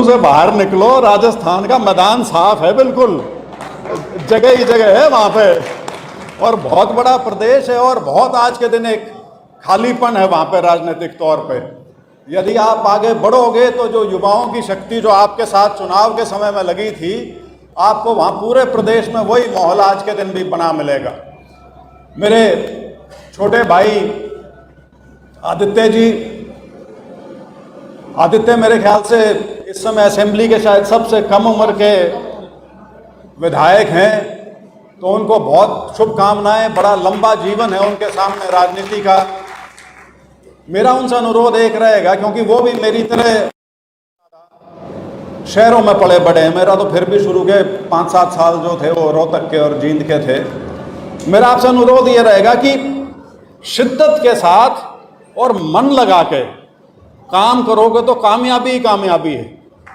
लखनऊ से बाहर निकलो, राजस्थान का मैदान साफ है, बिल्कुल जगह ही जगह है वहाँ पे, और बहुत बड़ा प्रदेश है, और बहुत आज के दिन एक खालीपन है वहाँ पे राजनीतिक तौर पे। यदि आप आगे बढ़ोगे तो जो युवाओं की शक्ति जो आपके साथ चुनाव के समय में लगी थी, आपको वहाँ पूरे प्रदेश में वही माहौल आज के दिन भी बना मिलेगा। मेरे छोटे भाई आदित्य जी, आदित्य मेरे ख्याल से इस समय असेंबली के शायद सबसे कम उम्र के विधायक हैं, तो उनको बहुत शुभकामनाएं, बड़ा लंबा जीवन है उनके सामने राजनीति का। मेरा उनसे अनुरोध एक रहेगा, क्योंकि वो भी मेरी तरह शहरों में पले बड़े हैं, मेरा तो फिर भी शुरू के 5-7 साल जो थे वो रोहतक के और जींद के थे। मेरा आपसे अनुरोध ये रहेगा कि शिद्दत के साथ और मन लगा के काम करोगे तो कामयाबी ही कामयाबी है।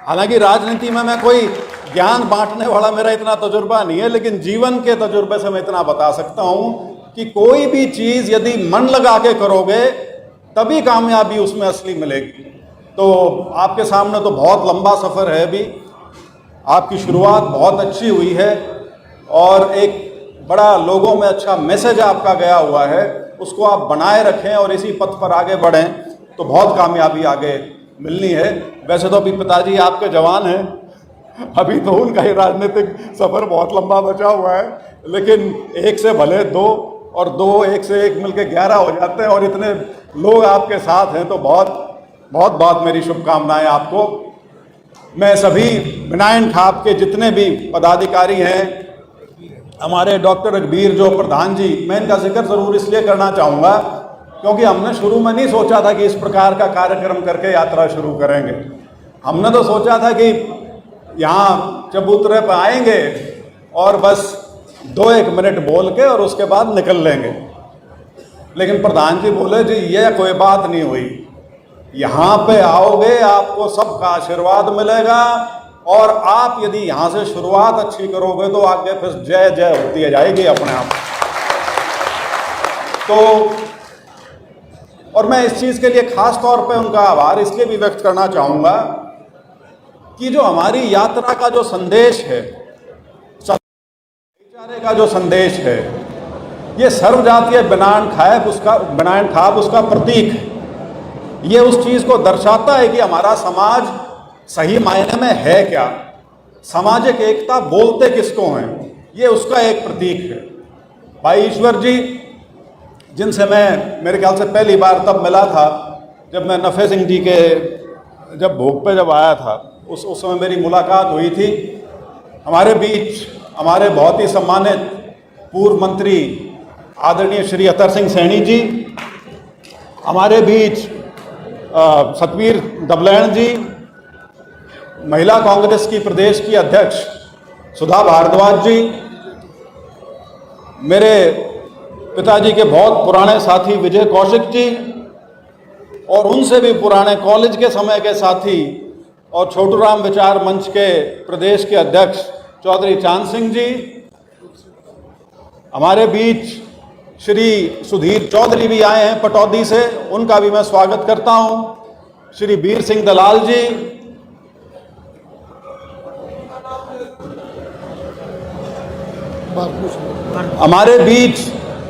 हालांकि राजनीति में मैं कोई ज्ञान बांटने वाला, मेरा इतना तजुर्बा नहीं है, लेकिन जीवन के तजुर्बे से मैं इतना बता सकता हूं कि कोई भी चीज़ यदि मन लगा के करोगे तभी कामयाबी उसमें असली मिलेगी। तो आपके सामने तो बहुत लंबा सफ़र है अभी, आपकी शुरुआत बहुत अच्छी हुई है, और एक बड़ा लोगों में अच्छा मैसेज आपका गया हुआ है, उसको आप बनाए रखें और इसी पथ पर आगे बढ़ें तो बहुत कामयाबी आगे मिलनी है। वैसे तो अभी पिताजी आपके जवान हैं, अभी तो उनका ही राजनीतिक सफ़र बहुत लंबा बचा हुआ है, लेकिन एक से भले दो, और दो एक से एक मिलके 11 हो जाते हैं, और इतने लोग आपके साथ हैं, तो बहुत बहुत बहुत मेरी शुभकामनाएं आपको। मैं सभी विनायन खाप के जितने भी पदाधिकारी हैं, हमारे डॉक्टर रघबीर जो प्रधान जी, मैं इनका जिक्र ज़रूर इसलिए करना चाहूँगा क्योंकि हमने शुरू में नहीं सोचा था कि इस प्रकार का कार्यक्रम करके यात्रा शुरू करेंगे। हमने तो सोचा था कि यहाँ चबूतरे पर आएंगे और बस 2-1 मिनट बोल के और उसके बाद निकल लेंगे, लेकिन प्रधान जी बोले जी ये कोई बात नहीं हुई, यहाँ पे आओगे आपको सबका आशीर्वाद मिलेगा, और आप यदि यहाँ से शुरुआत अच्छी करोगे तो आगे फिर जय जय होती जाएगी अपने आप। तो और मैं इस चीज़ के लिए खास तौर पे उनका आभार इसलिए भी व्यक्त करना चाहूँगा कि जो हमारी यात्रा का जो संदेश है, भाईचारे का जो संदेश है, ये सर्वजातीय बनान खाप उसका प्रतीक है। ये उस चीज़ को दर्शाता है कि हमारा समाज सही मायने में है क्या, सामाजिक एकता बोलते किसको हैं, ये उसका एक प्रतीक है। भाई ईश्वर जी, जिनसे मैं मेरे ख्याल से पहली बार तब मिला था जब मैं नफ़े सिंह जी के जब भोग पे जब आया था, उस समय मेरी मुलाकात हुई थी। हमारे बीच हमारे बहुत ही सम्मानित पूर्व मंत्री आदरणीय श्री अतर सिंह सैनी जी, हमारे बीच सतवीर दबलैन जी, महिला कांग्रेस की प्रदेश की अध्यक्ष सुधा भारद्वाज जी, मेरे पिताजी के बहुत पुराने साथी विजय कौशिक जी, और उनसे भी पुराने कॉलेज के समय के साथी और छोटूराम विचार मंच के प्रदेश के अध्यक्ष चौधरी चांद सिंह जी, हमारे बीच श्री सुधीर चौधरी भी आए हैं पटौदी से, उनका भी मैं स्वागत करता हूं, श्री वीर सिंह दलाल जी, हमारे बीच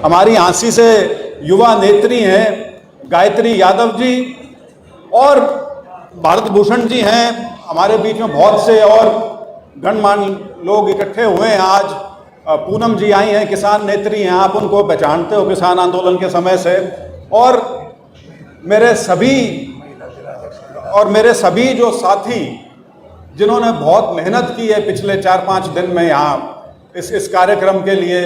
हमारी हाँसी से युवा नेत्री हैं गायत्री यादव जी, और भारत भूषण जी हैं हमारे बीच में। बहुत से और गणमान्य लोग इकट्ठे हुए हैं आज। पूनम जी आई हैं, किसान नेत्री हैं, आप उनको पहचानते हो किसान आंदोलन के समय से। और मेरे सभी जो साथी जिन्होंने बहुत मेहनत की है पिछले 4-5 दिन में यहाँ इस कार्यक्रम के लिए,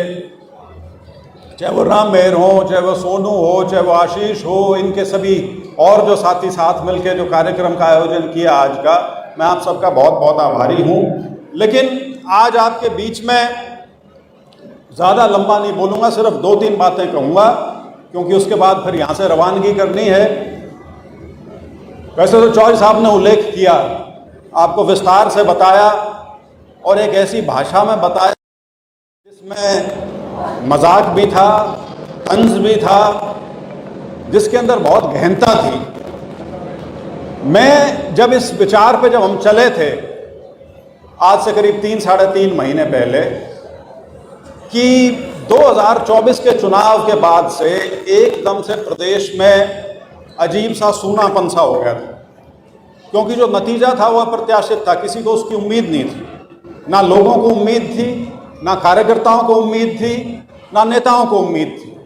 चाहे वो राम मेहर हो, चाहे वो सोनू हो, चाहे वो आशीष हो, इनके सभी और जो साथी साथ मिलकर जो कार्यक्रम का आयोजन किया आज का, मैं आप सबका बहुत बहुत आभारी हूँ। लेकिन आज आपके बीच में ज़्यादा लंबा नहीं बोलूँगा, सिर्फ 2-3 बातें कहूँगा, क्योंकि उसके बाद फिर यहाँ से रवानगी करनी है। वैसे तो चौधरी साहब ने उल्लेख किया, आपको विस्तार से बताया, और एक ऐसी भाषा में बताया जिसमें मजाक भी था, तंज भी था, जिसके अंदर बहुत गहनता थी। मैं जब इस विचार पे जब हम चले थे आज से करीब 3-3.5 महीने पहले कि 2024 के चुनाव के बाद से एकदम से प्रदेश में अजीब सा सूनापन सा हो गया था, क्योंकि जो नतीजा था वह अप्रत्याशित था, किसी को उसकी उम्मीद नहीं थी, ना लोगों को उम्मीद थी, ना कार्यकर्ताओं को उम्मीद थी, ना नेताओं को उम्मीद थी।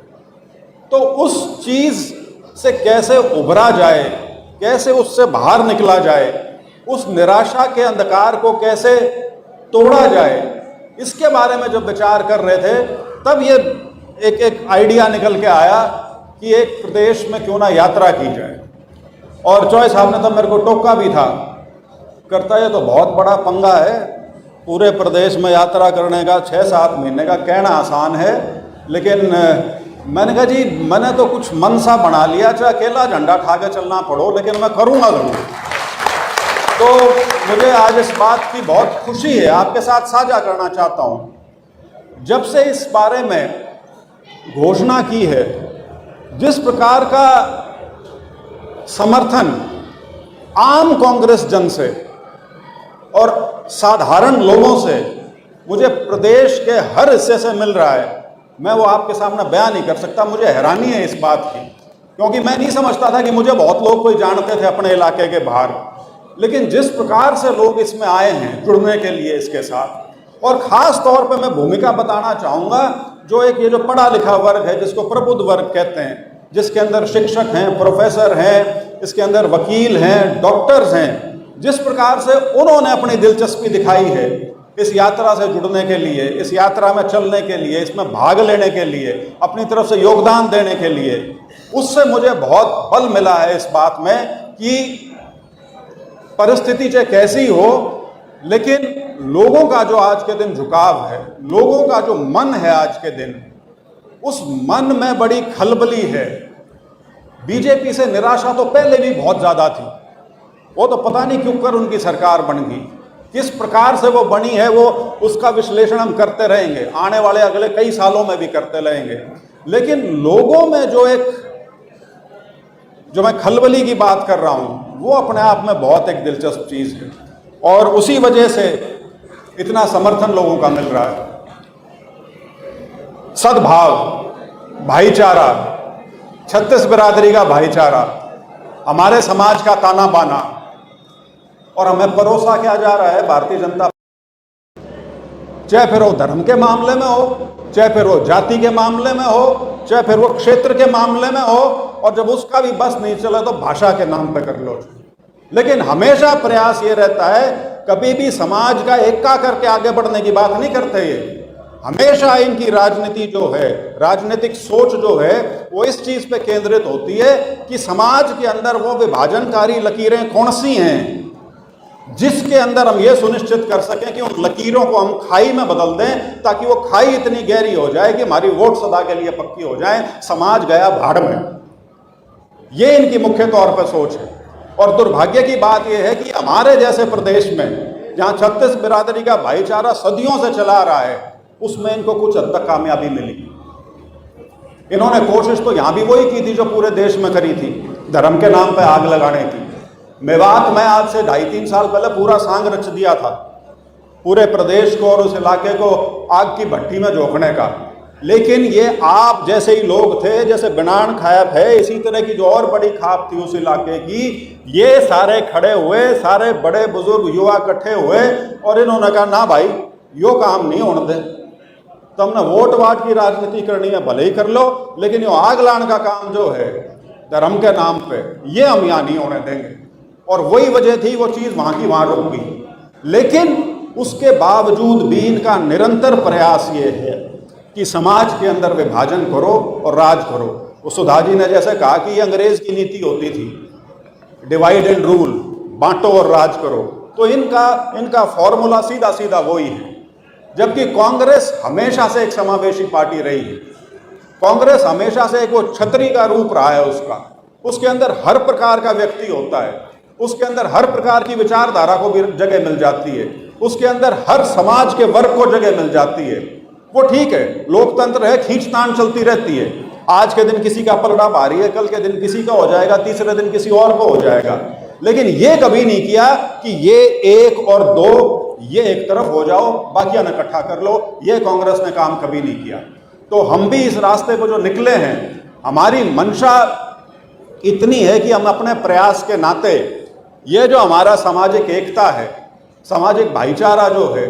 तो उस चीज़ से कैसे उभरा जाए, कैसे उससे बाहर निकला जाए, उस निराशा के अंधकार को कैसे तोड़ा जाए, इसके बारे में जब विचार कर रहे थे तब ये एक आइडिया निकल के आया कि एक प्रदेश में क्यों ना यात्रा की जाए। और चॉइस साहब ने तो मेरे को टोका भी था, करता ये तो बहुत बड़ा पंगा है, पूरे प्रदेश में यात्रा करने का 6-7 महीने का कहना आसान है, लेकिन मैंने कहा जी मैंने तो कुछ मन सा बना लिया, चाहे अकेला झंडा ठा के चलना पड़ो, लेकिन मैं करूँगा ज़रूर। तो मुझे आज इस बात की बहुत खुशी है, आपके साथ साझा करना चाहता हूँ। जब से इस बारे में घोषणा की है, जिस प्रकार का समर्थन आम कांग्रेस जन से और साधारण लोगों से मुझे प्रदेश के हर हिस्से से मिल रहा है, मैं वो आपके सामने बयान नहीं कर सकता। मुझे हैरानी है इस बात की, क्योंकि मैं नहीं समझता था कि मुझे बहुत लोग कोई जानते थे अपने इलाके के बाहर, लेकिन जिस प्रकार से लोग इसमें आए हैं जुड़ने के लिए इसके साथ, और ख़ास तौर पे मैं भूमिका बताना चाहूँगा जो ये जो पढ़ा लिखा वर्ग है, जिसको प्रबुद्ध वर्ग कहते हैं, जिसके अंदर शिक्षक हैं, प्रोफेसर हैं, इसके अंदर वकील हैं, डॉक्टर्स हैं, जिस प्रकार से उन्होंने अपनी दिलचस्पी दिखाई है इस यात्रा से जुड़ने के लिए, इस यात्रा में चलने के लिए, इसमें भाग लेने के लिए, अपनी तरफ से योगदान देने के लिए, उससे मुझे बहुत बल मिला है इस बात में कि परिस्थिति चाहे कैसी हो, लेकिन लोगों का जो आज के दिन झुकाव है, लोगों का जो मन है आज के दिन, उस मन में बड़ी खलबली है। बीजेपी से निराशा तो पहले भी बहुत ज़्यादा थी, वो तो पता नहीं क्यों कर उनकी सरकार बन गई, किस प्रकार से वो बनी है वो उसका विश्लेषण हम करते रहेंगे, आने वाले अगले कई सालों में भी करते रहेंगे। लेकिन लोगों में जो मैं खलबली की बात कर रहा हूँ, वो अपने आप में बहुत एक दिलचस्प चीज़ है, और उसी वजह से इतना समर्थन लोगों का मिल रहा है। सद्भाव, भाईचारा, छत्तीस बिरादरी का भाईचारा, हमारे समाज का ताना बाना, और हमें परोसा क्या जा रहा है भारतीय जनता, चाहे फिर वो धर्म के मामले में हो, चाहे फिर वो जाति के मामले में हो, चाहे फिर वो क्षेत्र के मामले में हो, और जब उसका भी बस नहीं चले तो भाषा के नाम पे कर लो। लेकिन हमेशा प्रयास ये रहता है, कभी भी समाज का एक्का करके आगे बढ़ने की बात नहीं करते ये। हमेशा इनकी राजनीति जो है, राजनीतिक सोच जो है, वो इस चीज पे केंद्रित होती है कि समाज के अंदर वो विभाजनकारी लकीरें कौन सी हैं जिसके अंदर हम ये सुनिश्चित कर सकें कि उन लकीरों को हम खाई में बदल दें, ताकि वो खाई इतनी गहरी हो जाए कि हमारी वोट सदा के लिए पक्की हो जाए, समाज गया भाड़ में। ये इनकी मुख्य तौर पर सोच है। और दुर्भाग्य की बात यह है कि हमारे जैसे प्रदेश में जहां छत्तीस बिरादरी का भाईचारा सदियों से चला रहा है, उसमें इनको कुछ हद तक कामयाबी मिली। इन्होंने कोशिश तो यहां भी वही की थी जो पूरे देश में करी थी, धर्म के नाम पर आग लगाने की। मेवात में आज से 2.5-3 साल पहले पूरा सांग रच दिया था, पूरे प्रदेश को और उस इलाके को आग की भट्टी में झोंकने का। लेकिन ये आप जैसे ही लोग थे, जैसे बिनान खायब है, इसी तरह की जो और बड़ी खाप थी उस इलाके की, ये सारे खड़े हुए, सारे बड़े बुजुर्ग युवा इकट्ठे हुए, और इन्होंने कहा ना भाई यो काम नहीं होने दे, तो हमने वोट वाट की राजनीति करनी है भले ही कर लो, लेकिन यो आग लाने का काम जो है धर्म के नाम पे, ये हम यहाँ नहीं होने देंगे। और वही वजह थी, वो चीज़ वहाँ की वहाँ रुक गई। लेकिन उसके बावजूद भी इनका निरंतर प्रयास ये है कि समाज के अंदर विभाजन करो और राज करो। वो सुधा जी ने जैसे कहा कि ये अंग्रेज की नीति होती थी, डिवाइड एंड रूल, बांटो और राज करो, तो इनका फॉर्मूला सीधा सीधा वही है। जबकि कांग्रेस हमेशा से एक समावेशी पार्टी रही है, कांग्रेस हमेशा से एक वो छतरी का रूप रहा है उसके अंदर हर प्रकार का व्यक्ति होता है, उसके अंदर हर प्रकार की विचारधारा को भी जगह मिल जाती है, उसके अंदर हर समाज के वर्ग को जगह मिल जाती है। वो ठीक है, लोकतंत्र है, खींचतान चलती रहती है। आज के दिन किसी का पलड़ा भारी है, कल के दिन किसी का हो जाएगा, तीसरे दिन किसी और को हो जाएगा। लेकिन ये कभी नहीं किया कि ये एक और दो, ये एक तरफ हो जाओ, बाकियां न इकट्ठा कर लो। ये कांग्रेस ने काम कभी नहीं किया। तो हम भी इस रास्ते पर जो निकले हैं, हमारी मंशा इतनी है कि हम अपने प्रयास के नाते ये जो हमारा सामाजिक एकता है, सामाजिक भाईचारा जो है,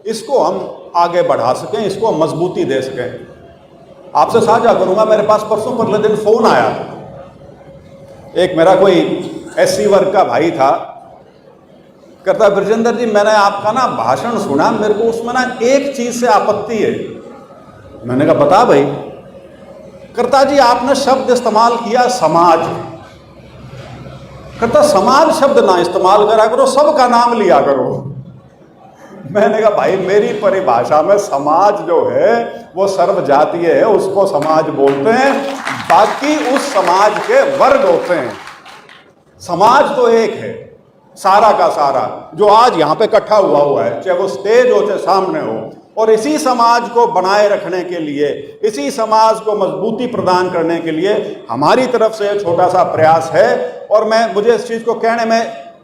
इसको हम आगे बढ़ा सकें, इसको मजबूती दे सकें। आपसे साझा करूंगा, मेरे पास परसों परले दिन फोन आया। एक मेरा कोई एससी वर्ग का भाई था, कहता ब्रजेंद्र जी मैंने आपका ना भाषण सुना, मेरे को उसमें ना एक चीज से आपत्ति है। मैंने कहा बता भाई। कहता जी आपने शब्द इस्तेमाल किया समाज। कहता समाज शब्द ना इस्तेमाल करा करो, सबका नाम लिया करो। मैंने कहा भाई मेरी परिभाषा में समाज जो है वो सर्वजातीय है, उसको समाज बोलते हैं, बाकी उस समाज के वर्ग होते हैं। समाज तो एक है, सारा का सारा जो आज यहाँ पे इकट्ठा हुआ है, चाहे वो स्टेज हो चाहे सामने हो। और इसी समाज को बनाए रखने के लिए, इसी समाज को मजबूती प्रदान करने के लिए हमारी तरफ से छोटा सा प्रयास है। और मुझे इस चीज को कहने में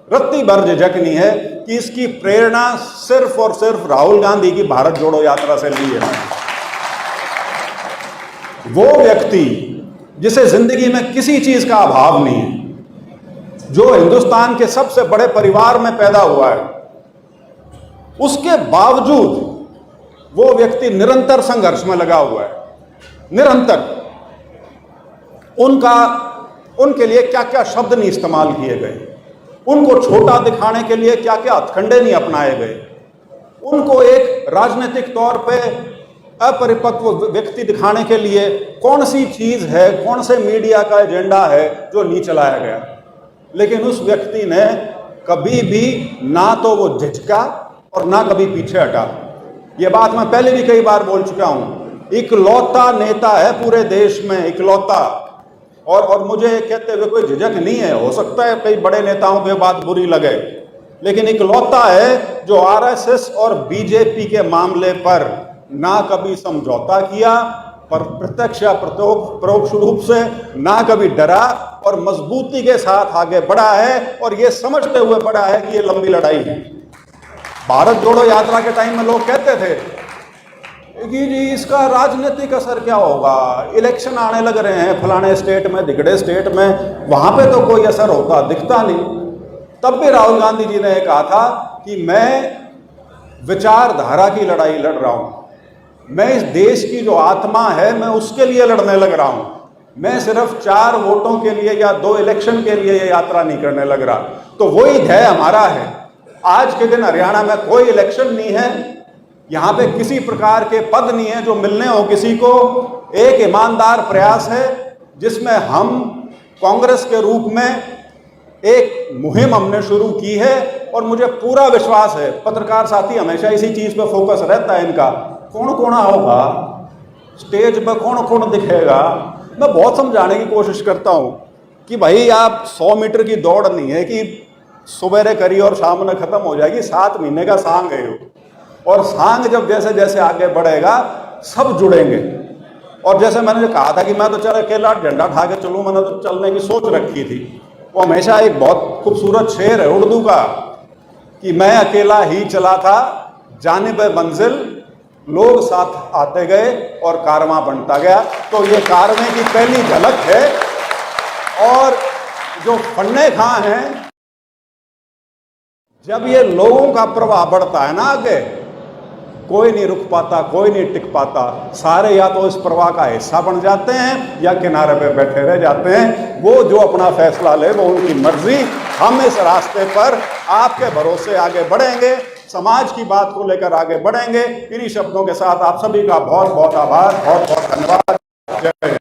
रत्ती भर झिझक नहीं है कि इसकी प्रेरणा सिर्फ और सिर्फ राहुल गांधी की भारत जोड़ो यात्रा से ली है। वो व्यक्ति जिसे जिंदगी में किसी चीज का अभाव नहीं है, जो हिंदुस्तान के सबसे बड़े परिवार में पैदा हुआ है, उसके बावजूद वो व्यक्ति निरंतर संघर्ष में लगा हुआ है। निरंतर उनके लिए क्या क्या शब्द नहीं इस्तेमाल किए गए, उनको छोटा दिखाने के लिए क्या क्या हथकंडे नहीं अपनाए गए, उनको एक राजनीतिक तौर पे अपरिपक्व व्यक्ति दिखाने के लिए कौन सी चीज है, कौन से मीडिया का एजेंडा है जो नहीं चलाया गया। लेकिन उस व्यक्ति ने कभी भी ना तो वो झिझका और ना कभी पीछे हटा। ये बात मैं पहले भी कई बार बोल चुका हूं। इकलौता नेता है पूरे देश में, इकलौता। और मुझे कहते हुए कोई झिझक नहीं है, हो सकता है कई बड़े नेताओं पे बात बुरी लगे, लेकिन इकलौता है जो आरएसएस और बीजेपी के मामले पर ना कभी समझौता किया, पर प्रत्यक्ष या परोक्ष रूप से ना कभी डरा और मजबूती के साथ आगे बढ़ा है। और ये समझते हुए बढ़ा है कि ये लंबी लड़ाई है। भारत जोड़ो यात्रा के टाइम में लोग कहते थे कि जी इसका राजनीतिक असर क्या होगा, इलेक्शन आने लग रहे हैं फलाने स्टेट में, धिकड़े स्टेट में, वहां पे तो कोई असर होता दिखता नहीं। तब भी राहुल गांधी जी ने कहा था कि मैं विचारधारा की लड़ाई लड़ रहा हूं, मैं इस देश की जो आत्मा है मैं उसके लिए लड़ने लग रहा हूं। मैं सिर्फ 4 वोटों के लिए या 2 इलेक्शन के लिए ये यात्रा नहीं करने लग रहा। तो वही ध्येय हमारा है। आज के दिन हरियाणा में कोई इलेक्शन नहीं है, यहां पे किसी प्रकार के पद नहीं है जो मिलने हो किसी को। एक ईमानदार प्रयास है जिसमें हम कांग्रेस के रूप में एक मुहिम हमने शुरू की है। और मुझे पूरा विश्वास है, पत्रकार साथी हमेशा इसी चीज पे फोकस रहता है इनका, कौन कौन होगा स्टेज पर, कौन कौन दिखेगा। मैं बहुत समझाने की कोशिश करता हूं कि भाई आप 100 मीटर की दौड़ नहीं है कि सुबह करी और शाम में खत्म हो जाएगी। 7 महीने का सांग है ये, और सांग जब जैसे जैसे आगे बढ़ेगा सब जुड़ेंगे। और जैसे मैंने कहा था कि मैं तो चल अकेला झंडा उठा के चलूँ, मैंने तो चलने की सोच रखी थी। वो हमेशा एक बहुत खूबसूरत शेर है उर्दू का कि मैं अकेला ही चला था जानिब मंजिल, लोग साथ आते गए और कारवां बनता गया। तो ये कारवां की पहली झलक है। और जो फन्ने खां हैं, जब ये लोगों का प्रभाव बढ़ता है ना आगे, कोई नहीं रुक पाता, कोई नहीं टिक पाता। सारे या तो इस प्रवाह का हिस्सा बन जाते हैं या किनारे पे बैठे रह जाते हैं। वो जो अपना फैसला ले वो उनकी मर्जी। हम इस रास्ते पर आपके भरोसे आगे बढ़ेंगे, समाज की बात को लेकर आगे बढ़ेंगे। इन्हीं शब्दों के साथ आप सभी का बहुत बहुत आभार, बहुत बहुत धन्यवाद। जय हिंद।